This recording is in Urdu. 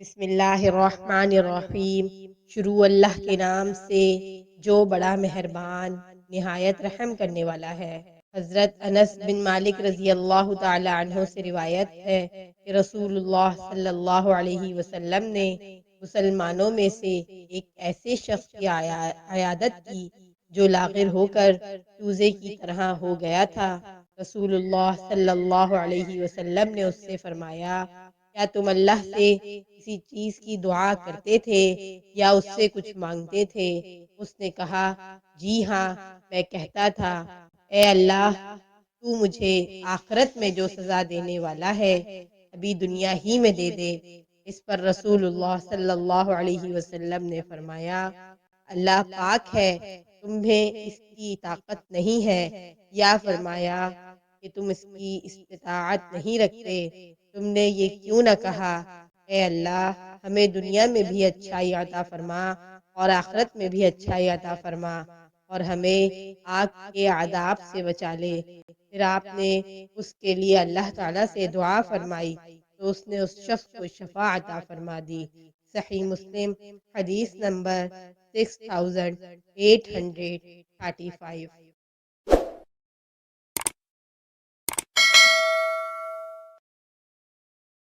بسم اللہ الرحمن الرحیم۔ شروع اللہ کے نام سے جو بڑا مہربان نہایت رحم کرنے والا ہے۔ حضرت انس بن مالک رضی اللہ تعالی عنہ سے روایت ہے کہ رسول اللہ صلی اللہ علیہ وسلم نے مسلمانوں میں سے ایک ایسے شخص کی عیادت کی جو لاغر ہو کر چوزے کی طرح ہو گیا تھا۔ رسول اللہ صلی اللہ علیہ وسلم نے اس سے فرمایا، کیا تم اللہ سے کسی چیز کی دعا کرتے تھے یا اس سے کچھ مانگتے تھے؟ اس نے کہا، جی ہاں، میں کہتا تھا، اے اللہ، تو مجھے آخرت میں جو سزا دینے والا ہے ابھی دنیا ہی میں دے دے۔ اس پر رسول اللہ صلی اللہ علیہ وسلم نے فرمایا، اللہ پاک ہے، تمہیں اس کی طاقت نہیں ہے، یا فرمایا کہ تم اس کی استطاعت نہیں رکھتے، تم نے یہ کیوں نہ کہا، اے اللہ، ہمیں دنیا میں بھی اچھائی عطا فرما اور آخرت میں بھی اچھائی عطا فرما، اور ہمیں آگ کے عذاب سے بچا لے۔ پھر آپ نے اس کے لیے اللہ تعالیٰ سے دعا فرمائی تو اس نے اس شخص کو شفاء عطا فرما دی۔ صحیح مسلم، حدیث نمبر 6835۔